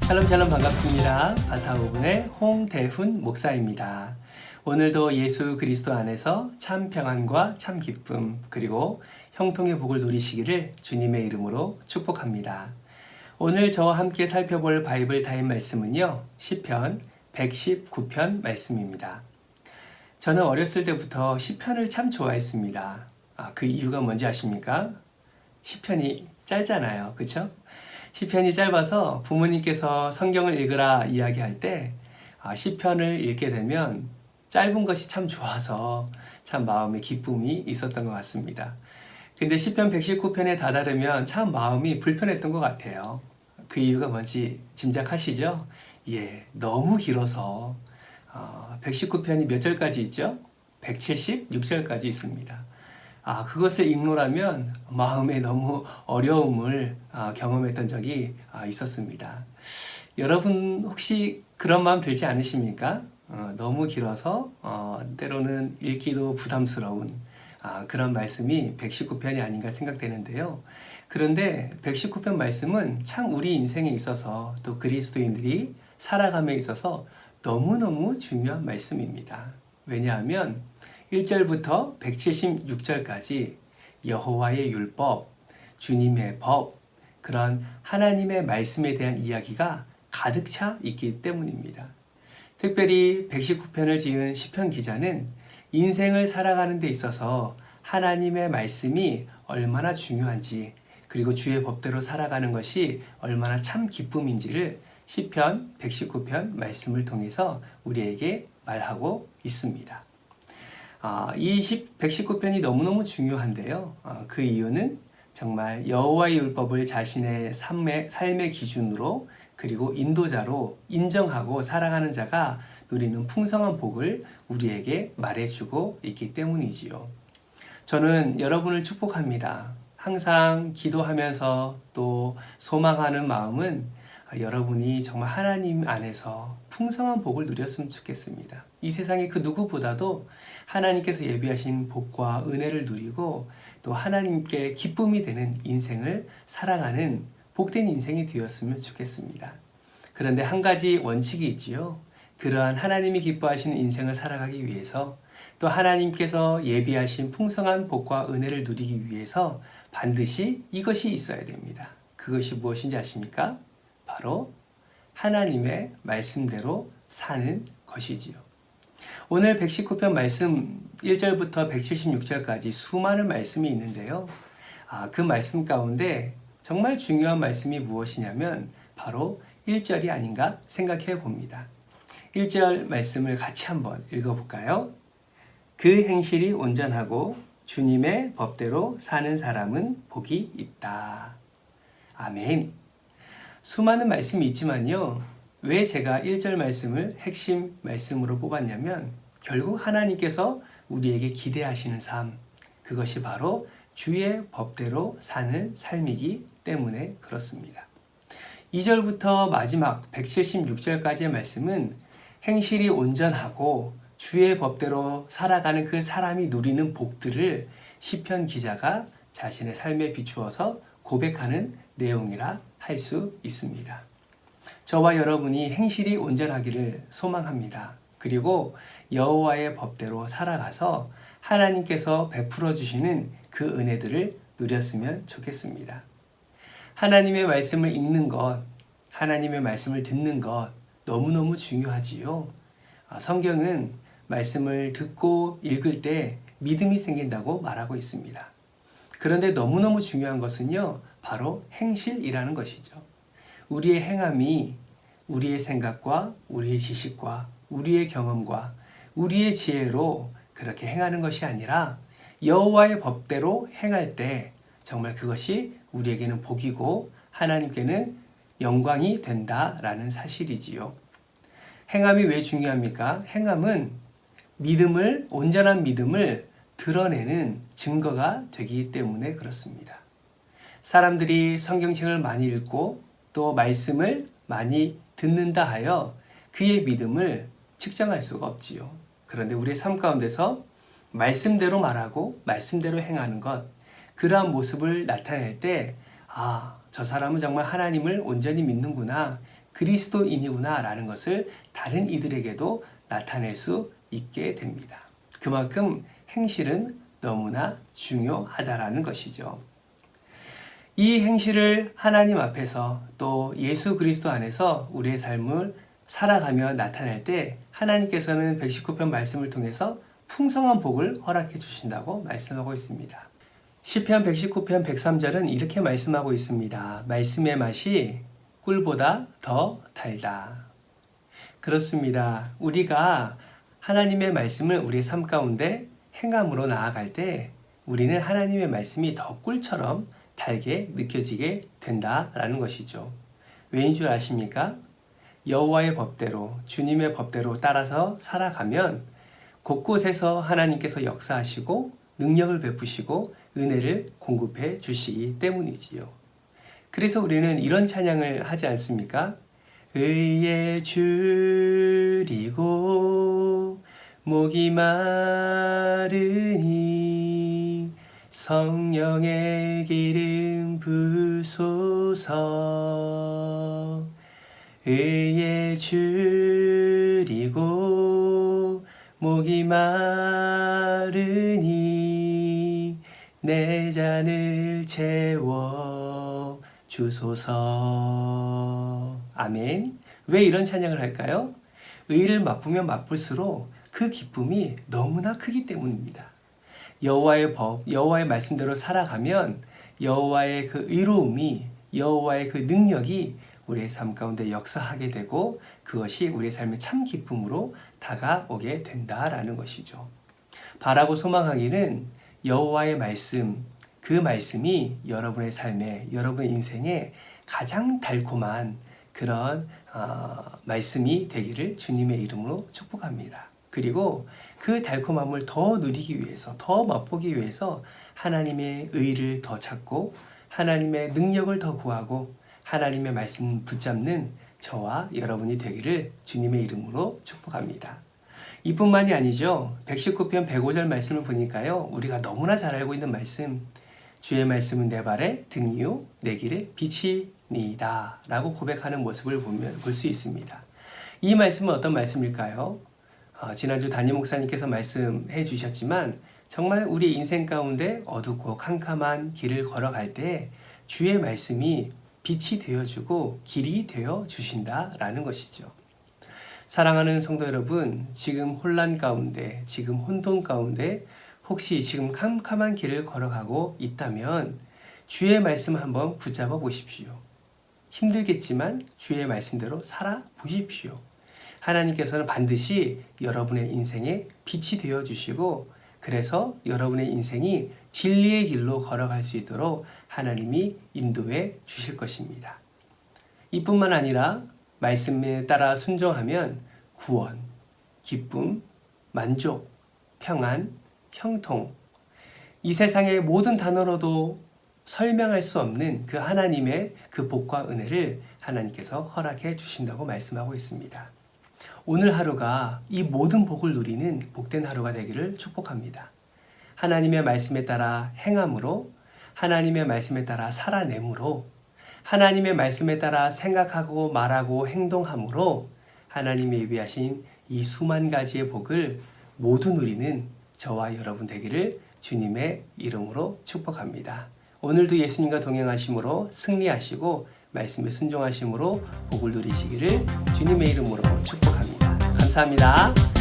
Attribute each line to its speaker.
Speaker 1: 샬롬 반갑습니다. 바타오븐의 홍대훈 목사입니다. 오늘도 예수 그리스도 안에서 참 평안과 참 기쁨 그리고 형통의 복을 누리시기를 주님의 이름으로 축복합니다. 오늘 저와 함께 살펴볼 바이블 타임 말씀은요. 시편 119편 말씀입니다. 저는 어렸을 때부터 시편을 참 좋아했습니다. 그 이유가 뭔지 아십니까? 시편이 짧잖아요. 그렇죠? 시편이 짧아서 부모님께서 성경을 읽으라 이야기할 때 시편을 읽게 되면 짧은 것이 참 좋아서 참 마음에 기쁨이 있었던 것 같습니다. 근데 시편 119편에 다다르면 참 마음이 불편했던 것 같아요. 그 이유가 뭔지 짐작하시죠? 예, 너무 길어서 119편이 몇 절까지 있죠? 176절까지 있습니다. 그것을 읽노라면 마음에 너무 어려움을 경험했던 적이 있었습니다. 여러분 혹시 그런 마음 들지 않으십니까? 너무 길어서 때로는 읽기도 부담스러운 그런 말씀이 119편이 아닌가 생각되는데요. 그런데 119편 말씀은 참 우리 인생에 있어서 또 그리스도인들이 살아감에 있어서 너무너무 중요한 말씀입니다. 왜냐하면 1절부터 176절까지 여호와의 율법, 주님의 법, 그런 하나님의 말씀에 대한 이야기가 가득 차 있기 때문입니다. 특별히 119편을 지은 시편 기자는 인생을 살아가는 데 있어서 하나님의 말씀이 얼마나 중요한지 그리고 주의 법대로 살아가는 것이 얼마나 참 기쁨인지를 시편 119편 말씀을 통해서 우리에게 말하고 있습니다. 이 119편이 너무너무 중요한데요. 그 이유는 정말 여호와의 율법을 자신의 삶의 기준으로 그리고 인도자로 인정하고 살아가는 자가 누리는 풍성한 복을 우리에게 말해주고 있기 때문이지요. 저는 여러분을 축복합니다. 항상 기도하면서 또 소망하는 마음은 여러분이 정말 하나님 안에서 풍성한 복을 누렸으면 좋겠습니다. 이 세상의 그 누구보다도 하나님께서 예비하신 복과 은혜를 누리고 또 하나님께 기쁨이 되는 인생을 살아가는 복된 인생이 되었으면 좋겠습니다. 그런데 한 가지 원칙이 있지요. 그러한 하나님이 기뻐하시는 인생을 살아가기 위해서 또 하나님께서 예비하신 풍성한 복과 은혜를 누리기 위해서 반드시 이것이 있어야 됩니다. 그것이 무엇인지 아십니까? 바로 하나님의 말씀대로 사는 것이지요. 오늘 119편 말씀 1절부터 176절까지 수많은 말씀이 있는데요. 그 말씀 가운데 정말 중요한 말씀이 무엇이냐면 바로 1절이 아닌가 생각해 봅니다. 1절 말씀을 같이 한번 읽어볼까요? 그 행실이 온전하고 주님의 법대로 사는 사람은 복이 있다. 아멘. 수많은 말씀이 있지만요. 왜 제가 1절 말씀을 핵심 말씀으로 뽑았냐면 결국 하나님께서 우리에게 기대하시는 삶, 그것이 바로 주의 법대로 사는 삶이기 때문에 그렇습니다. 2절부터 마지막 176절까지의 말씀은 행실이 온전하고 주의 법대로 살아가는 그 사람이 누리는 복들을 시편 기자가 자신의 삶에 비추어서 고백하는 내용이라 할 수 있습니다. 저와 여러분이 행실이 온전하기를 소망합니다. 그리고 여호와의 법대로 살아가서 하나님께서 베풀어 주시는 그 은혜들을 누렸으면 좋겠습니다. 하나님의 말씀을 읽는 것, 하나님의 말씀을 듣는 것 너무너무 중요하지요. 성경은 말씀을 듣고 읽을 때 믿음이 생긴다고 말하고 있습니다. 그런데 너무너무 중요한 것은요, 바로 행실이라는 것이죠. 우리의 행함이 우리의 생각과 우리의 지식과 우리의 경험과 우리의 지혜로 그렇게 행하는 것이 아니라 여호와의 법대로 행할 때 정말 그것이 우리에게는 복이고 하나님께는 영광이 된다라는 사실이지요. 행함이 왜 중요합니까? 행함은 온전한 믿음을 드러내는 증거가 되기 때문에 그렇습니다. 사람들이 성경책을 많이 읽고 또 말씀을 많이 듣는다 하여 그의 믿음을 측정할 수가 없지요. 그런데 우리의 삶 가운데서 말씀대로 말하고 말씀대로 행하는 것, 그러한 모습을 나타낼 때 저 사람은 정말 하나님을 온전히 믿는구나. 그리스도인이구나 라는 것을 다른 이들에게도 나타낼 수 있게 됩니다. 그만큼 행실은 너무나 중요하다라는 것이죠. 이 행실을 하나님 앞에서 또 예수 그리스도 안에서 우리의 삶을 살아가며 나타낼 때 하나님께서는 119편 말씀을 통해서 풍성한 복을 허락해 주신다고 말씀하고 있습니다. 시편 119편 103절은 이렇게 말씀하고 있습니다. 말씀의 맛이 꿀보다 더 달다. 그렇습니다. 우리가 하나님의 말씀을 우리의 삶 가운데 행함으로 나아갈 때 우리는 하나님의 말씀이 더 꿀처럼 달게 느껴지게 된다라는 것이죠. 왜인 줄 아십니까? 여호와의 법대로, 주님의 법대로 따라서 살아가면 곳곳에서 하나님께서 역사하시고 능력을 베푸시고 은혜를 공급해 주시기 때문이지요. 그래서 우리는 이런 찬양을 하지 않습니까? 의에 줄이고 목이 마르니 성령의 기름 부소서. 의에 줄이고 목이 마르니 내 잔을 채워 주소서. 아멘. 왜 이런 찬양을 할까요? 의를 맛보면 맛볼수록 그 기쁨이 너무나 크기 때문입니다. 여호와의 법, 여호와의 말씀대로 살아가면 여호와의 그 의로움이, 여호와의 그 능력이 우리의 삶 가운데 역사하게 되고 그것이 우리의 삶의 참 기쁨으로 다가오게 된다라는 것이죠. 바라고 소망하기는 여호와의 말씀, 그 말씀이 여러분의 삶에, 여러분의 인생에 가장 달콤한 그런 말씀이 되기를 주님의 이름으로 축복합니다. 그리고 그 달콤함을 더 누리기 위해서, 더 맛보기 위해서 하나님의 의를 더 찾고 하나님의 능력을 더 구하고 하나님의 말씀 붙잡는 저와 여러분이 되기를 주님의 이름으로 축복합니다. 이뿐만이 아니죠. 119편 105절 말씀을 보니까요, 우리가 너무나 잘 알고 있는 말씀, 주의 말씀은 내 발의 등이요 내 길의 빛이니이다 라고 고백하는 모습을 볼 수 있습니다. 이 말씀은 어떤 말씀일까요? 지난주 담임 목사님께서 말씀해 주셨지만 정말 우리 인생 가운데 어둡고 캄캄한 길을 걸어갈 때 주의 말씀이 빛이 되어주고 길이 되어주신다라는 것이죠. 사랑하는 성도 여러분, 지금 혼란 가운데, 지금 혼돈 가운데 혹시 지금 캄캄한 길을 걸어가고 있다면 주의 말씀을 한번 붙잡아 보십시오. 힘들겠지만 주의 말씀대로 살아보십시오. 하나님께서는 반드시 여러분의 인생에 빛이 되어주시고 그래서 여러분의 인생이 진리의 길로 걸어갈 수 있도록 하나님이 인도해 주실 것입니다. 이뿐만 아니라 말씀에 따라 순종하면 구원, 기쁨, 만족, 평안, 형통, 이 세상의 모든 단어로도 설명할 수 없는 그 하나님의 그 복과 은혜를 하나님께서 허락해 주신다고 말씀하고 있습니다. 오늘 하루가 이 모든 복을 누리는 복된 하루가 되기를 축복합니다. 하나님의 말씀에 따라 행함으로, 하나님의 말씀에 따라 살아내므로, 하나님의 말씀에 따라 생각하고 말하고 행동함으로 하나님이 예비하신 이 수만 가지의 복을 모두 누리는 저와 여러분 되기를 주님의 이름으로 축복합니다. 오늘도 예수님과 동행하심으로 승리하시고 말씀에 순종하심으로 복을 누리시기를 주님의 이름으로 축복합니다. 감사합니다.